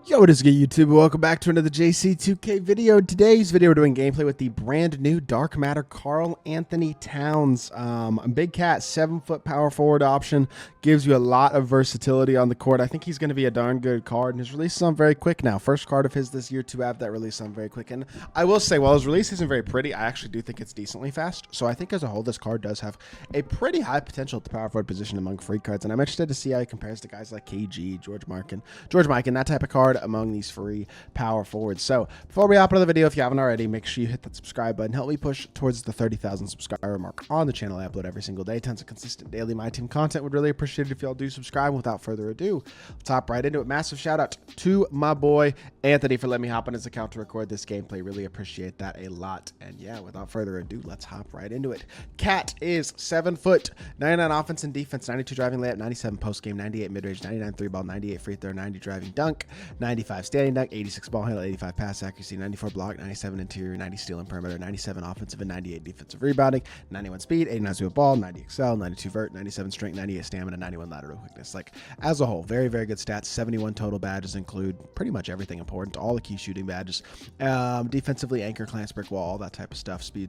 Yo, what is good, YouTube? Welcome back to another JC2K video. Today's video, we're doing gameplay with the brand new Dark Matter Karl-Anthony Towns. A big cat, 7-foot power forward option, gives you a lot of versatility on the court. I think he's going to be a darn good card, and his release is on very quick now. First card of his this year to have that release on very quick. And I will say, while his release isn't very pretty, I actually do think it's decently fast. So I think as a whole, this card does have a pretty high potential at the power forward position among free cards. And I'm interested to see how he compares to guys like KG, George Mikan, that type of card among these free power forwards. So before we hop into the video, if you haven't already, make sure you hit that subscribe button. Help me push towards the 30,000 subscriber mark on the channel. I upload every single day. Tons of consistent daily MyTEAM content. Would really appreciate it if y'all do subscribe. Without further ado, let's hop right into it. Massive shout out to my boy Anthony for letting me hop on his account to record this gameplay. Really appreciate that a lot. And yeah, without further ado, let's hop right into it. Cat is 7 foot, 99 offense and defense, 92 driving layup, 97 post game, 98 mid range, 99 three ball, 98 free throw, 90 driving dunk, 95 standing dunk, 86 ball handle, 85 pass accuracy, 94 block, 97 interior, 90 steal and perimeter, 97 offensive and 98 defensive rebounding, 91 speed, 89 sweep ball, 90 excel, 92 vert, 97 strength, 98 stamina, 91 lateral quickness. Like as a whole, very, very good stats. 71 total badges include pretty much everything important, all the key shooting badges, defensively anchor, clamps, brick wall, all that type of stuff, speed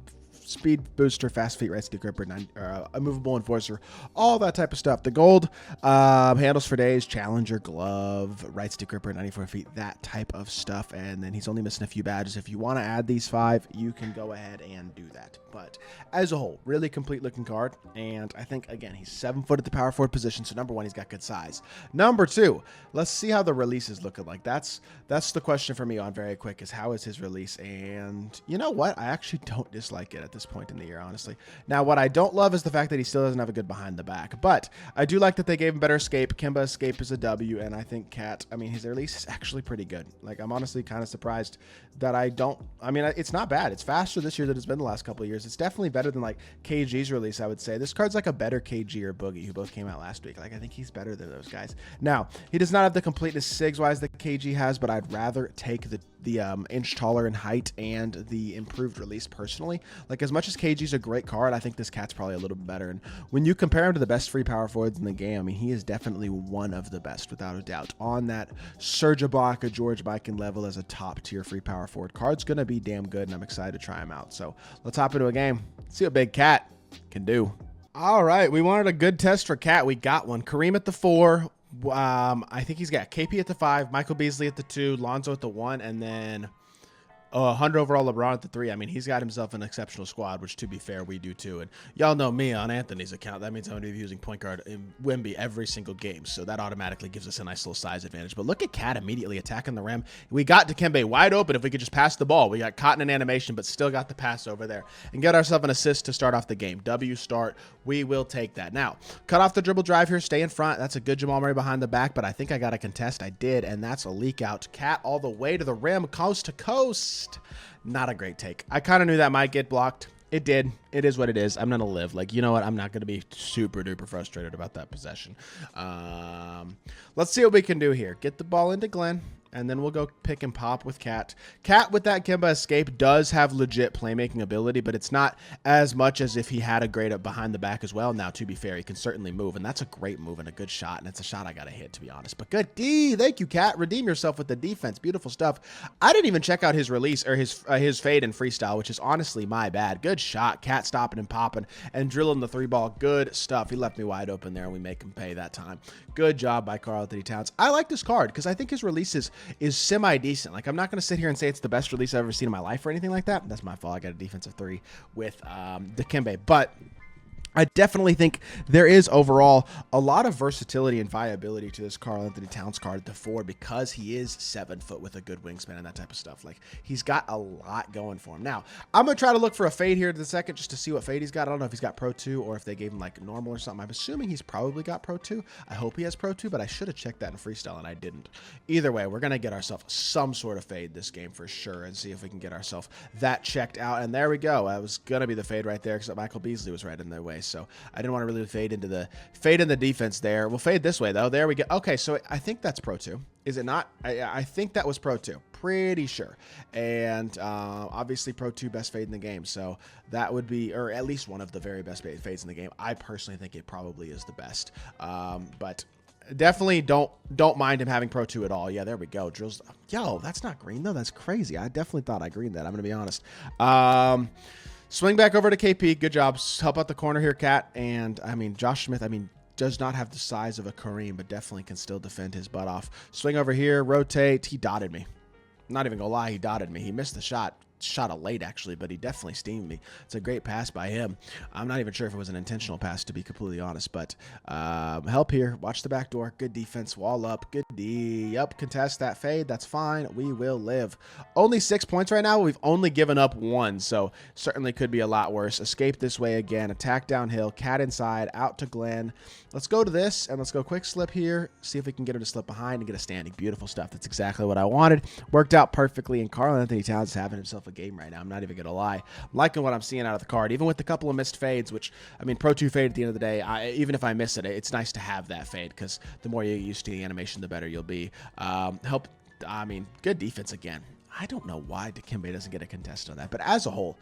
booster, fast feet, right stick gripper, a movable enforcer, all that type of stuff. The gold handles for days, challenger, glove, right stick gripper, 94 feet, that type of stuff. And then he's only missing a few badges. If you want to add these 5, you can go ahead and do that. But as a whole, really complete looking card. And I think, again, he's 7 foot at the power forward position. So number 1, he's got good size. Number 2, let's see how the release is looking like. That's the question for me on very quick, is how is his release? And you know what? I actually don't dislike it at this point in the year, honestly. Now, what I don't love is the fact that he still doesn't have a good behind the back, but I do like that they gave him better escape. Kimba escape is a W, and I think Cat, I mean, his release is actually pretty good. Like, I'm honestly kind of surprised that it's not bad. It's faster this year than it's been the last couple of years. It's definitely better than like KG's release, I would say. This card's like a better KG or Boogie, who both came out last week. Like, I think he's better than those guys. Now, he does not have the completeness SIGs-wise that KG has, but I'd rather take the inch taller in height and the improved release personally. Like, as much as KG's a great card, I think this Cat's probably a little bit better. And when you compare him to the best free power forwards in the game, I mean, he is definitely one of the best, without a doubt. On that Serge Ibaka, George Mikan level as a top tier free power forward, card's gonna be damn good, and I'm excited to try him out. So let's hop into a game, see what Big Cat can do. All right, we wanted a good test for Cat. We got one. Kareem at the 4. I think he's got KP at the 5, Michael Beasley at the 2, Lonzo at the 1, and then 100 overall LeBron at the 3. I mean, he's got himself an exceptional squad, which, to be fair, we do too. And y'all know me on Anthony's account. That means I'm going to be using point guard in Wemby every single game. So that automatically gives us a nice little size advantage. But look at Cat immediately attacking the rim. We got Dikembe wide open if we could just pass the ball. We got caught in animation, but still got the pass over there and get ourselves an assist to start off the game. W start. We will take that. Now, cut off the dribble drive here. Stay in front. That's a good Jamal Murray behind the back, but I think I got a contest. I did, and that's a leak out. Cat all the way to the rim, coast to coast. Not a great take. I kind of knew that might get blocked. It did. It is what it is. I'm going to live. Like, you know what? I'm not going to be super duper frustrated about that possession. Let's see what we can do here. Get the ball into Glenn, and then we'll go pick and pop with Cat. Cat, with that Kimba escape, does have legit playmaking ability, but it's not as much as if he had a great up behind the back as well. Now, to be fair, he can certainly move, and that's a great move and a good shot, and it's a shot I got to hit, to be honest. But good D. Thank you, Cat. Redeem yourself with the defense. Beautiful stuff. I didn't even check out his release or his fade and freestyle, which is honestly my bad. Good shot. Cat stopping and popping and drilling the 3-ball. Good stuff. He left me wide open there, and we make him pay that time. Good job by Karl-Anthony Towns. I like this card because I think his releases is semi-decent. Like, I'm not going to sit here and say it's the best release I've ever seen in my life or anything like that. That's my fault. I got a defensive 3 with Dikembe. But I definitely think there is overall a lot of versatility and viability to this Karl-Anthony Towns card at the 4 because he is 7 foot with a good wingspan and that type of stuff. Like, he's got a lot going for him. Now, I'm going to try to look for a fade here in the second just to see what fade he's got. I don't know if he's got Pro 2 or if they gave him like normal or something. I'm assuming he's probably got Pro 2. I hope he has Pro 2, but I should have checked that in freestyle and I didn't. Either way, we're going to get ourselves some sort of fade this game for sure and see if we can get ourselves that checked out. And there we go. That was going to be the fade right there because Michael Beasley was right in their way. So I didn't want to really fade in the defense there. We'll fade this way though. There we go. Okay, so I think that's Pro 2. Is it not? I think that was Pro 2. Pretty sure. And obviously Pro 2 best fade in the game. So that would be, or at least one of the very best fades in the game. I personally think it probably is the best. But definitely don't mind him having Pro 2 at all. Yeah, there we go. Drills. Yo, that's not green, though. That's crazy. I definitely thought I greened that. I'm going to be honest. Swing back over to KP. Good job. Help out the corner here, Cat. And, I mean, Josh Smith, does not have the size of a Kareem, but definitely can still defend his butt off. Swing over here. Rotate. He dotted me. I'm not even going to lie. He dotted me. He missed the shot. Shot a late, actually, but he definitely steamed me. It's a great pass by him. I'm not even sure if it was an intentional pass, to be completely honest, but help here. Watch the back door. Good defense. Wall up. Good D. Up. Contest that fade. That's fine. We will live. Only 6 points right now. We've only given up 1, so certainly could be a lot worse. Escape this way again. Attack downhill. Cat inside. Out to Glenn. Let's go to this, and let's go quick slip here. See if we can get him to slip behind and get a standing. Beautiful stuff. That's exactly what I wanted. Worked out perfectly, and Karl-Anthony Towns is having himself a game right now. I'm not even gonna lie. I'm liking what I'm seeing out of the card, even with a couple of missed fades, which, I mean, Pro 2 fade at the end of the day, even if I miss it, it's nice to have that fade, because the more you get used to the animation, the better you'll be. Good defense again. I don't know why Dikembe doesn't get a contest on that, but as a whole,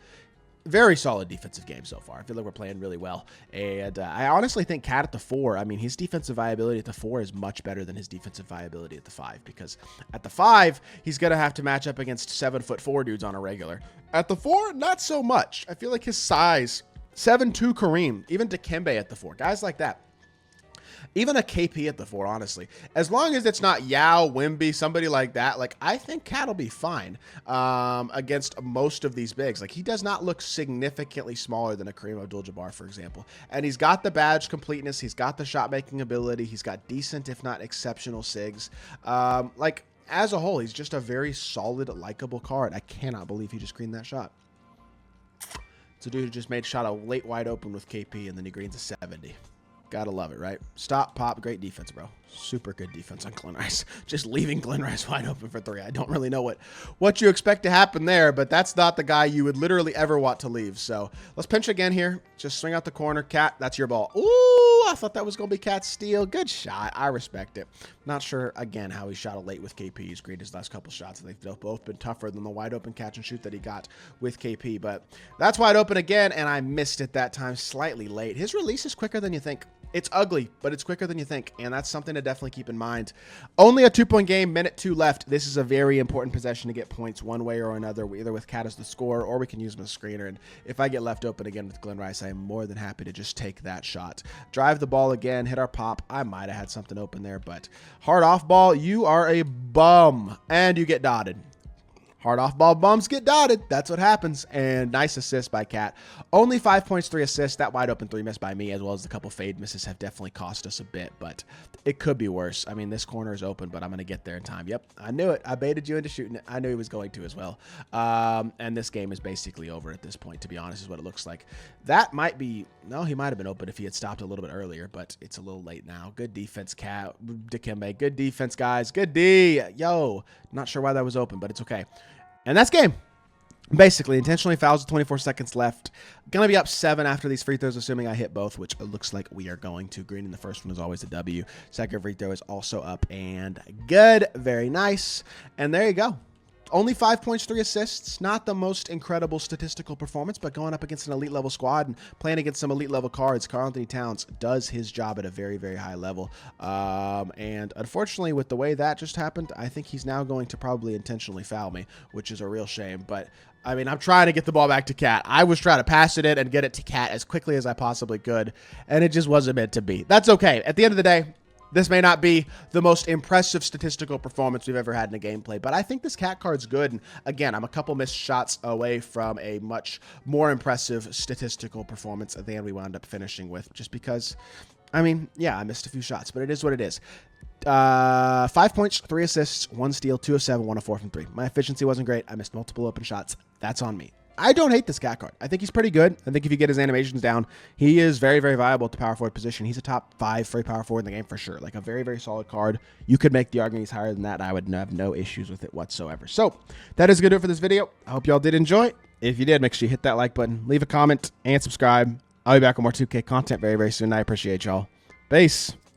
very solid defensive game so far. I feel like we're playing really well. And I honestly think Cat at the 4, I mean, his defensive viability at the 4 is much better than his defensive viability at the 5, because at the 5, he's going to have to match up against 7'4" dudes on a regular. At the 4, not so much. I feel like his size, 7'2" Kareem, even Dikembe at the 4, guys like that. Even a KP at the 4, honestly. As long as it's not Yao, Wimby, somebody like that, like, I think Cat will be fine against most of these bigs. Like, he does not look significantly smaller than a Kareem Abdul-Jabbar, for example. And he's got the badge completeness. He's got the shot-making ability. He's got decent, if not exceptional, SIGs. As a whole, he's just a very solid, likable card. I cannot believe he just greened that shot. It's a dude who just made shot a late wide open with KP, and then he greens a 70. Gotta love it, right? Stop, pop, great defense, bro. Super good defense on Glen Rice. Just leaving Glen Rice wide open for 3. I don't really know what you expect to happen there, but that's not the guy you would literally ever want to leave. So let's pinch again here. Just swing out the corner. Cat, that's your ball. Ooh, I thought that was going to be Cat's steal. Good shot. I respect it. Not sure, again, how he shot a late with KP. He's greened his last couple shots. They've both been tougher than the wide open catch and shoot that he got with KP, but that's wide open again, and I missed it that time slightly late. His release is quicker than you think. It's ugly, but it's quicker than you think, and that's something to definitely keep in mind. Only a 2-point game, minute 2 left. This is a very important possession to get points one way or another, either with Cat as the scorer, or we can use him as a screener, and if I get left open again with Glen Rice, I am more than happy to just take that shot. Drive the ball again, hit our pop. I might have had something open there, but hard off ball, you are a bum, and you get dotted. Hard off ball bums get dotted. That's what happens. And nice assist by Cat. Only 5 points, 3 assists. That wide open 3 missed by me, as well as the couple fade misses have definitely cost us a bit, but it could be worse. I mean, this corner is open, but I'm going to get there in time. Yep, I knew it. I baited you into shooting it. I knew he was going to as well. And this game is basically over at this point, to be honest, is what it looks like. That might be, no, he might have been open if he had stopped a little bit earlier, but it's a little late now. Good defense, Cat. Dikembe. Good defense, guys. Good D. Yo, not sure why that was open, but it's okay. And that's game. Basically, intentionally fouls with 24 seconds left. Going to be up 7 after these free throws, assuming I hit both, which it looks like we are going to. Green in the first one is always a W. Second free throw is also up and good. Very nice. And there you go. Only 5 points, 3 assists. Not the most incredible statistical performance, but going up against an elite level squad and playing against some elite level cards, Karl-Anthony Towns does his job at a very, very high level. And unfortunately, with the way that just happened, I think he's now going to probably intentionally foul me, which is a real shame. But I mean, I'm trying to get the ball back to Cat. I was trying to pass it in and get it to Cat as quickly as I possibly could, and it just wasn't meant to be. That's okay. At the end of the day, this may not be the most impressive statistical performance we've ever had in a gameplay, but I think this Cat card's good. And again, I'm a couple missed shots away from a much more impressive statistical performance than we wound up finishing with, just because, I mean, yeah, I missed a few shots, but it is what it is. 5 points, 3 assists, 1 steal, 2 of 7, 1 of 4 from 3. My efficiency wasn't great. I missed multiple open shots. That's on me. I don't hate this Cat card. I think he's pretty good. I think if you get his animations down, he is very, very viable at the power forward position. He's a top 5 free power forward in the game for sure. Like a very, very solid card. You could make the argument he's higher than that. I would have no issues with it whatsoever. So that is going to do it for this video. I hope y'all did enjoy. If you did, make sure you hit that like button, leave a comment, and subscribe. I'll be back with more 2K content very, very soon. I appreciate y'all. Peace.